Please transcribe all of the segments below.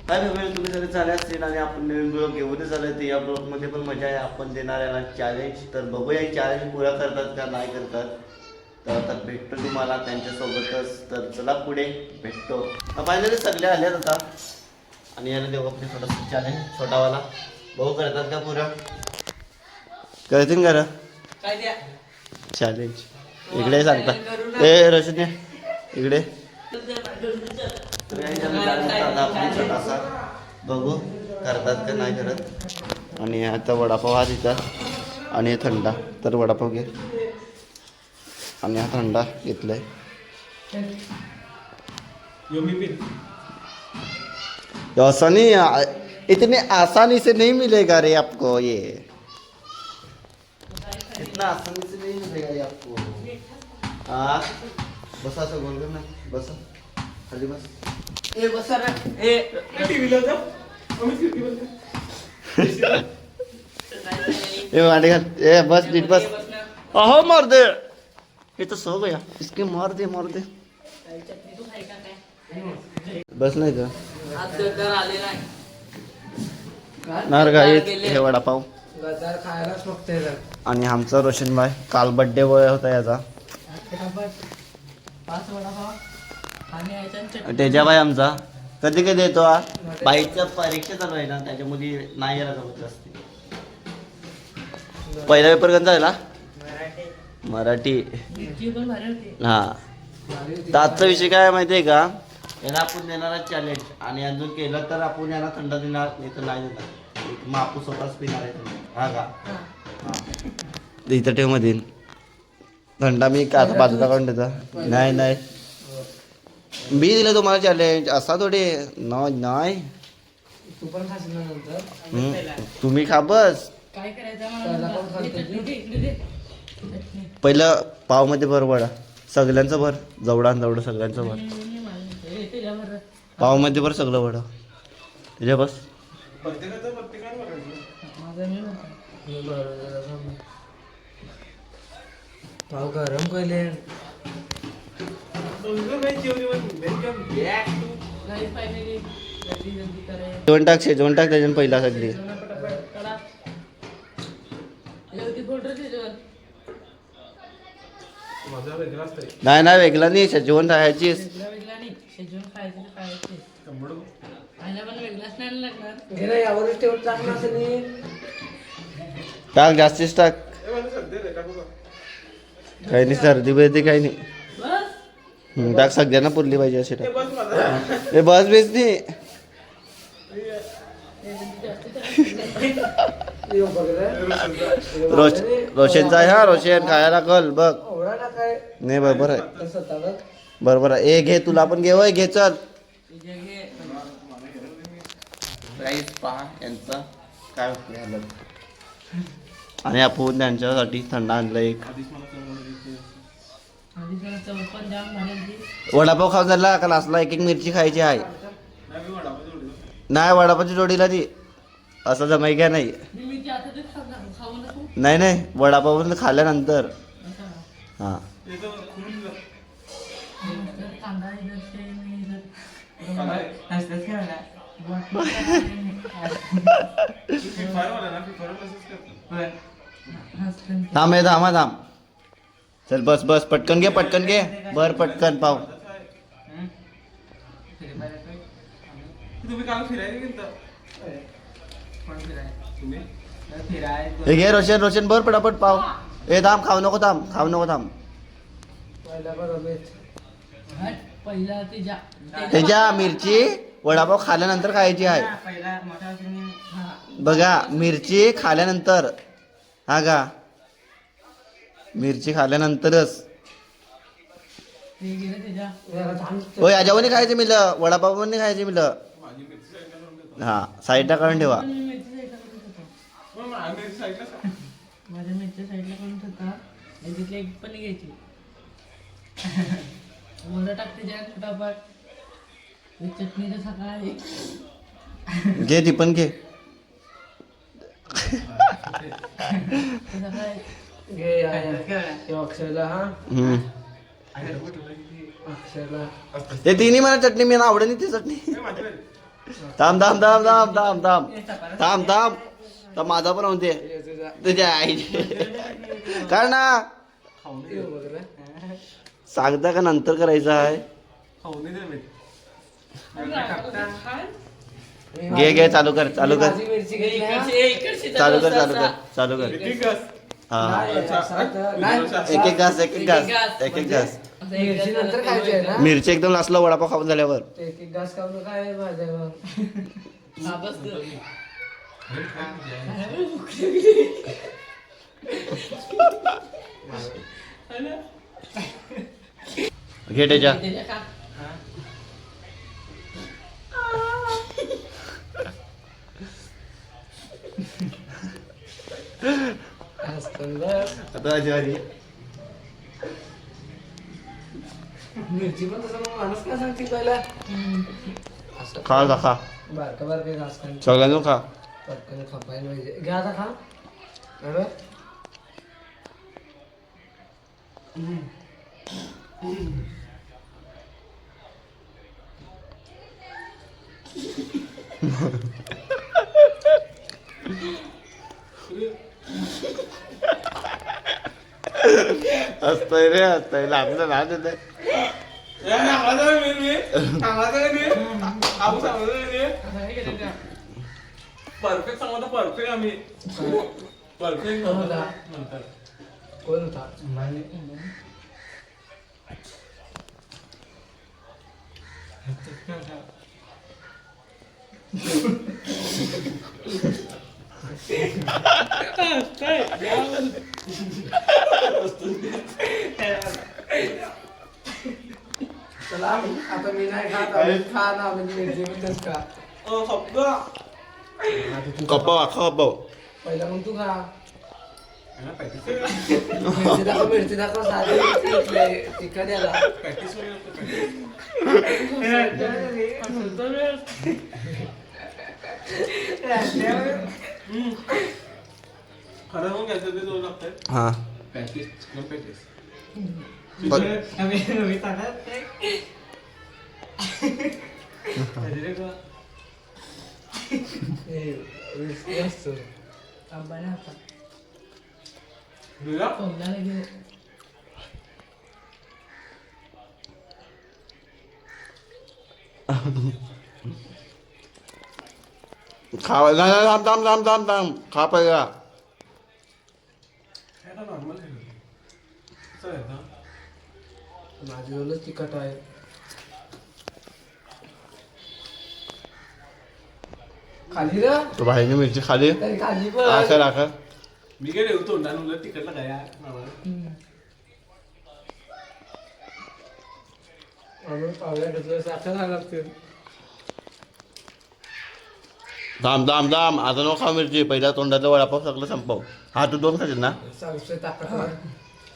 काय वेगवेगळे तुम्ही सगळे चाले असतील आणि आपण नवीन ब्लॉग घेऊनच आलं ते या ब्लॉगमध्ये पण मजा आहे. आपण देणार याला चॅलेंज, तर बघूया चॅलेंज पुरा करतात का नाही करतात. तर आता भेटतो तुम्हाला त्यांच्यासोबतच. तर चला पुढे भेटतो. फायनली सगळे आले आता आणि याला देऊ आपले थोडंसं चॅलेंज छोटावाला. बघू करतात का पुरा, करतील करा चॅलेंज. इकडे सांगता ए रोशन इकडे. छोटासा बघू करतात का नाही करत. आणि आता वडापाव हा तिथं आणि हे थंडा. तर वडापाव घे आणि हा थंडा घेतलाय. आसानी इतने आसानी से नहीं मिलेगा रे आपको ये. इतना आसानी से नहीं मिलेगा ये आपको. हाँ बस असं बोल कर ना. बस खाली बस. ए बसा रे. ए टीव्ही लाव जा. ए मांडी घाल. ए बस नीट बस. अहो मार दे. ये तो सो गया. इसके मार दे मार दे. बस नाही का नार गाई हे वडापाव गदार खायलाच फक्त आणि आमचा रोशनभाई काल बर्थडे बॉय होता याचा. तेजाभाई आमचा कधी कधी येतो. बाईकच्या परीक्षा चालू आहे ना त्याच्यामध्ये नाही यायला जमत असते. पहिला पेपर कसा झाला मराठी. हा तर आजचा विषय काय माहिती आहे का. याला आपण देणार चॅलेंज आणि अजून केलं तर आपण याला थंडा देणार नाही तर नाही देणार. मग आपण स्वतःच पिणार आहे थंडा. हा का हा इथं ठेव मध्ये थंडा. मी का आता बाजूला काढून देता. नाही नाही मी दिलं तुम्हाला चॅलेंज असा थोडी नाही. तू पण खाशील नंतर. तुम्ही खा बस. काय करायचं पहिलं पावमध्ये भर वडा सगळ्यांचं भर. जेवढं सगळ्यांचं भर. पावमध्ये भर सगळं वडा त्याच्या बस. पाव गरम केले. जेवण टाक त्याच्यानं पहिला सगळी. नाही वेगळा नाही जेवण खायचीच. यावरच तेवढं चांगलं असेल. टाक जास्तीच टाक. काही नाही सर्दी बिर्दी काही नाही. टाक सगळ्यांना पुरली पाहिजे असे टाक. हे बस बेस नाही. रोशनचा आहे हा. रोशन खायला कल बघ. नाही बरोबर आहे बरोबर आहे. ए घे तुला पण घे. वय घे चल. प्राईस पहा यांचा काय झालं. आणि आपण त्यांच्यासाठी थंडा आणला एक. वडापाव खाऊन झाला का लास्टला एक मिरची खायची आहे. नाही वडापावची जोडीला ती असं जमाई घ्या नाही. नाही वडापाव खाल्ल्यानंतर हा. थांब चल बस पटकन घे बर पटकन पाव. हे घे रोशन बर पटापट पाव. ए थांब खाऊ नको थांब. त्याच्या मिरची वडापाव खाल्यानंतर खायची आहे बघा. मिरची खाल्यानंतर हा का. मिरची खाल्यानंतरच हो याच्यावर खायचं मिळलं. वडापाव पण नाही खायचं मिळलं. हा साईडला काढून ठेवा. माझ्या मिरच्या साईडला काढून ठेवता. तिथले एक पण घ्यायची. मोठा टाकते ज्या फटाफट. चटणी तर सकाळी घे ती पण घे. अक्षरला हा ते तिन्ही मला चटणी मी आवडे ती चटणी. थांब थांब थांब थांब थांब थांब थांब थांब तर माझा पण होते तुझ्या आईचे काय ना सांगता का नंतर करायचं आहे घे घे चालू कर चालू कर माझी मिरची घेतली ना. चालू कर चालू कर चालू कर हा नाही, एक एक घास एक एक घास एक एक घास मिरची नंतर खायची आहे ना. मिरची एकदम लास्टला वडापाव खाऊन झाल्यावर एक एक घास खाऊन काय भाज्या घे त्याच्या आता माझी वारी. मिरची पण तसं मग माणूस काय सांगते पहिला असं खा खा खा बारका बारका घास खाऊन सगळ्यांना खा पटकन खपायला पाहिजे घ्या आता खा बरोबर असतंय रे असतंय लागलं ना ते परफेक्ट सांगतो परफेक्ट आम्ही परफेक्ट नंतर कोण होता चला आता मी नाही खात आम्ही खा ना म्हणजे मिरची पण खा शब्द कपाव अख्खा कपाव पहिला मग तू खा मिरची दाखव साधी मिरची घेतली तिखट याला प्रॅक्टिस खरं मग घ्यायचं ते दोन लागतात हा प्रॅक्टिस प्रॅक्टिस असतो खा नाही थांब थांब थांब थांब थांब खा पहिला नॉर्मल चालेल ना माझी रोलच तिखट आहे खाली रे तो भाईने मिरची खाली तरी खाली पण आखर आखर मी काय ठेवतो ना उलट तिकडला काय आम्ही पावल्या घेतलं साखर घालावं लागते थांब थांब थांब आता नको खा मिरची पहिला तोंडातलं वडापाव सगळं संपव हा तू दोन खाशील ना सांगतोय ताकद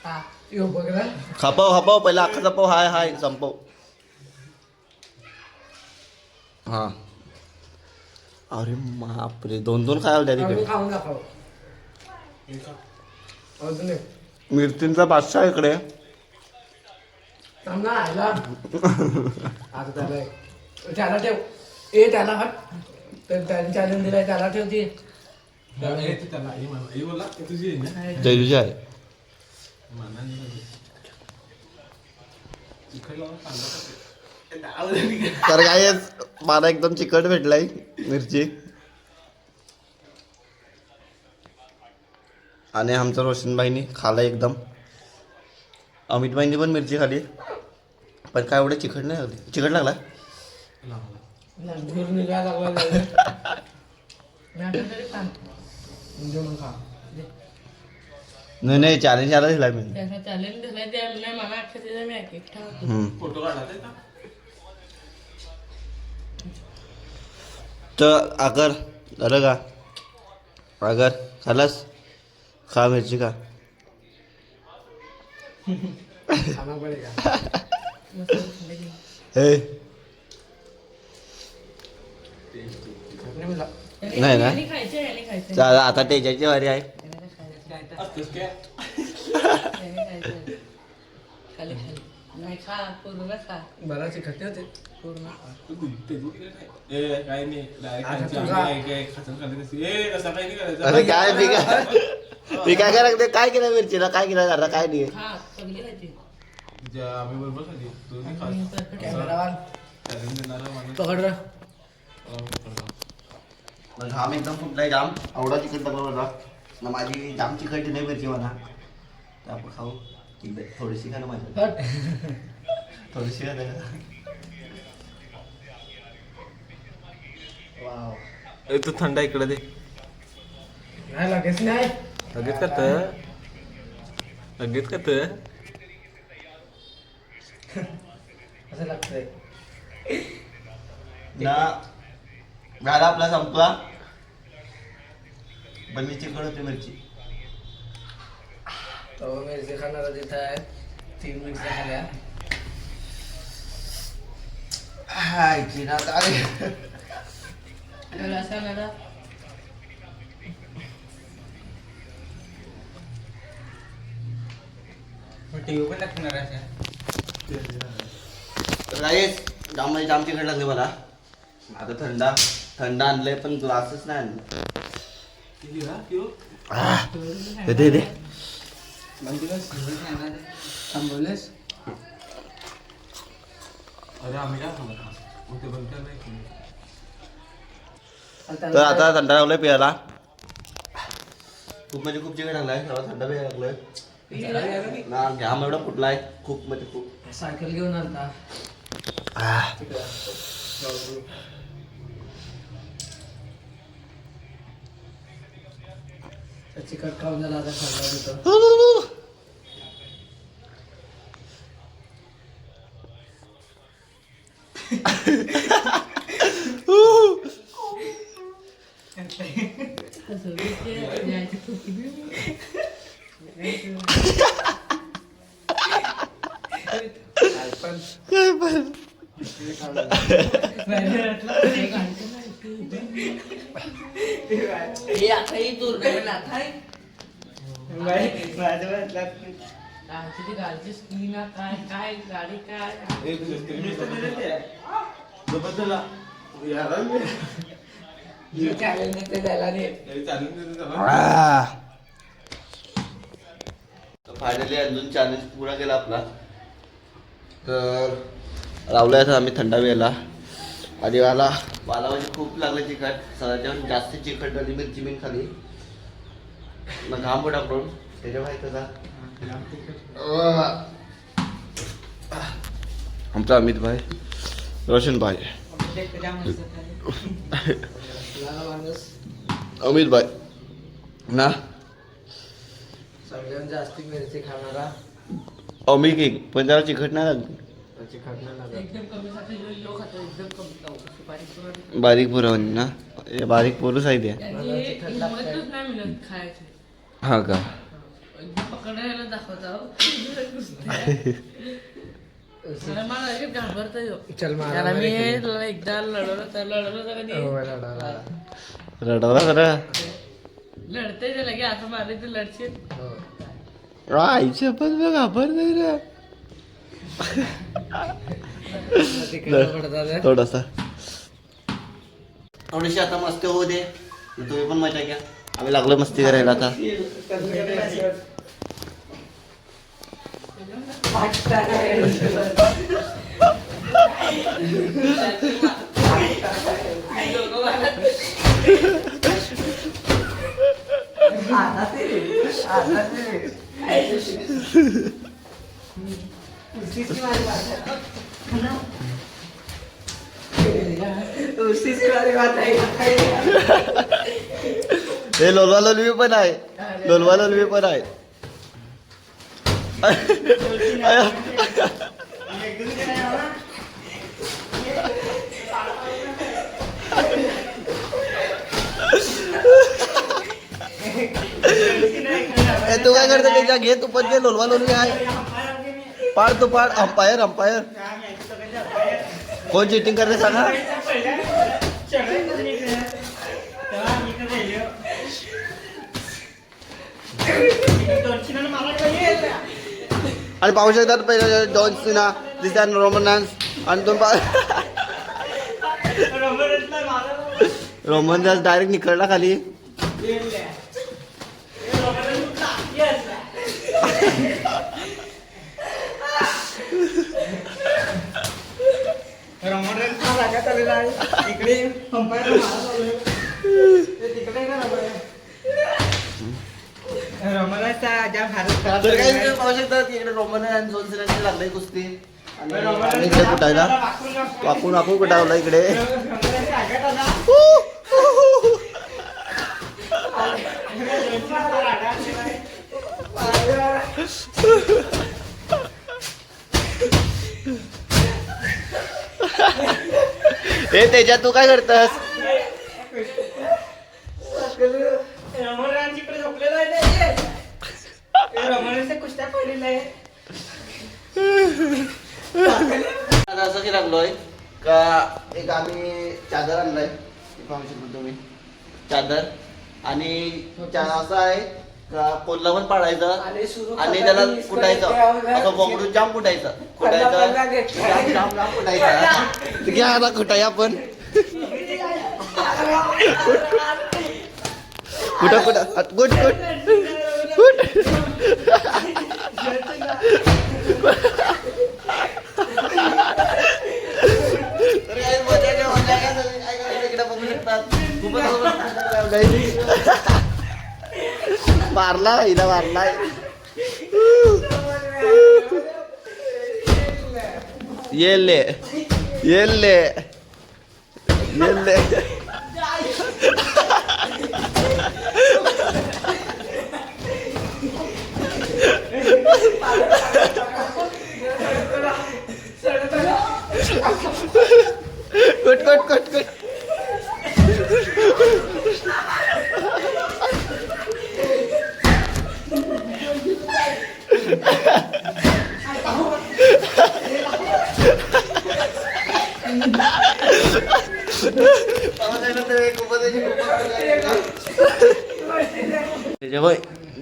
हा यो बघ ना खापाव खापाव पहिला अख्खा संपव हाय हाय संपव हा अरे बापरे दोन दोन खायला द्या आम्ही तिकडे खाऊन दाखव अजून एक मिरचींचा बादशाह इकडे थांब ना आयला आता त्याला त्याला ठेव ए त्याला हट तर त्याने चॅलेंज दिलाय त्याला ठेवते त्याला आई बोला तुझी आहे ना जयजूची आहे तर काय मला एकदम चिकट भेटलाय मिरची आणि आमच्या रोशनबाईनी खाला एकदम अमितबाईंनी पण मिरची खाली पण काय एवढं चिकट नाही लागली चिकट लागला धूर निघायला लागला जेवण खा नाही नाही चॅलेंज यायला दिला मी त्याचा चॅलेंज दिलाय ते नाही मला अख्ख्या तिथे मी एक एक ठेवतो हम्म. फोटो काढला ते का तर आगर झालं का आगर खालास खा मिरची का खाना पडेगा हे नाही ना आणि खायचे आणि खायचे चाल आता तेजाची वारी आहे असतोस काय खाली खाली नाही खा पूर्ण खा बराच इकट्टे होते पूर्ण ए काय नाही आता तुझा- डायरेक्ट खाचून खाली तशी ए कसं काय नाही करायचं अरे काय मी काय करायला काय केलं मिरचीला काय केलं जरा काय नाही खा सगळी खायची आम्ही बरोबर खाली तू नाही आणि खास परत कॅमेरावान चॅलेंज देणारा माणूस पकड रे. घाम एकदम फुटलाय जाम आवडा चिकन टाकला मला ना माझी जाम चिकट नाही मिरची मला तर आपण खाऊ ठीक आहे थोडीशी खा ना माझी हट. थोडीशी खा ना वाव. ए तू थंड इकडे दे नाही लगेच नाही. लगेच का लगेच का असं लागतंय. ना झाला आपला संपला पण मी चिकट होती मिरची तो मिरची खाणारा तिथं आहे 3 मिरच्या खाल्या. हाय चिना काय रसा दादा टीव्ही पण टाकणार अशा. राईस जाम म्हणजे जाम चिकट लागले मला आता थंड आणलंय पण ग्लासच नाही आणलं दे दे थांबवलेस. अरे आम्ही काय खाल्लं मग ते बंद नाही तर आता थंड लागलोय पियाला खूप म्हणजे खूप चिकट लागलाय सर्व थंड प्यायला लागलोय ना घाम एवढा फुटलाय खूप म्हणजे खूप सायकल घेऊन आलता. चिकट खाऊन झाला आता खाल्ला तिथं. कसं यायची खूप गाडीची स्क्रीन काय काय गाडी काय चॅलेंज ते द्यायला नाही. फायनली अजून चॅलेंज पुरा केला आपला तर लावलाय आता आम्ही थंडा वेळेला आणि मला म्हणजे खूप लागलं चिकट सगळ्यात जास्त चिकट आणि मिरची मी खाली मग घाम पण आपण त्याच्या माहिती का आमचा अमित भाई रोशन भाई अमित भाई ना सगळ्यात जास्त मिरची खाणारा अमित किंग पण जरा चिकट नाही लागली चिकट नाही लागत. एकदम कमी साठी लोक खातो एकदम कमी खाऊ बारीक करून बारीक पुरवणी ना हे बारीक पोरच आहे त्या त्यांनी हिंमतच नाही मिळत खायची हा का एकदम पकडायला दाखवतो मला लगेच घाबरतो ह्यो. चल मारा त्याला मी मारी एकदा लढवलं तर कधी हो, लढाला. रडवला जरा लढते ते लगे असं मारले तर लढशील हो. आईच्या पण बघ घाबर नाही रे तिकडं पडतात. थोडासा थोडीशी आता मस्ती होऊ दे तुम्ही पण मजा घ्या आम्ही लागलो मस्ती करायला आता हे लोलवा लोलवी पण आहे लोलवा लोलवी पण आहे तू काय करतो त्याच्या घे तू पण ते लोलवा लोलवी आहे पाड तू पाड अंपायर अंपायर कोण चिटिंग करते सांगा आणि पाहू शकतात पहिले जॉन सिना दिस रोमन डान्स आणि दोन रोमन दास डायरेक्ट निकळला खाली. इकडे अंपायर तिकडे तर काही तुम्ही पाहू शकता की इकडे रोमन आणि जोन्सन लागले कुस्ती आणि इकडे कुठायला वाकून कुठावला इकडे. हे त्याच्यात तू काय करतस? आता असं की लागलोय का एक आम्ही चादर आणलाय पाहू शकतो तुम्ही चादर आणि असं आहे का कोल्हा पण पाडायचं आणि त्याला कुटायचं असं बोंगडून जाम कुटायचं जाम कुटायचं घ्या आता कुटाय आपण कुठं गुड तर काही मजा इकडे बघू शकतात मारला हिला मारलाय. येल्ले येल्ले येल्ले कट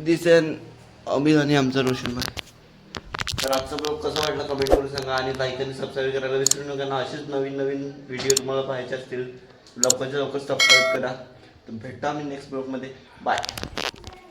दिसेन अभिमानी आमचा रोशन भाई. तर आजचा ब्लॉग कसा वाटला कमेंट करून सांगा आणि लाईक आणि सबस्क्राईब करायला विसरू नका ना. असेच नवीन व्हिडिओ तुम्हाला पाहायचे असतील लवकरच्या लवकर सबस्क्राईब करा. तर भेटतो आम्ही नेक्स्ट ब्लॉगमध्ये. बाय.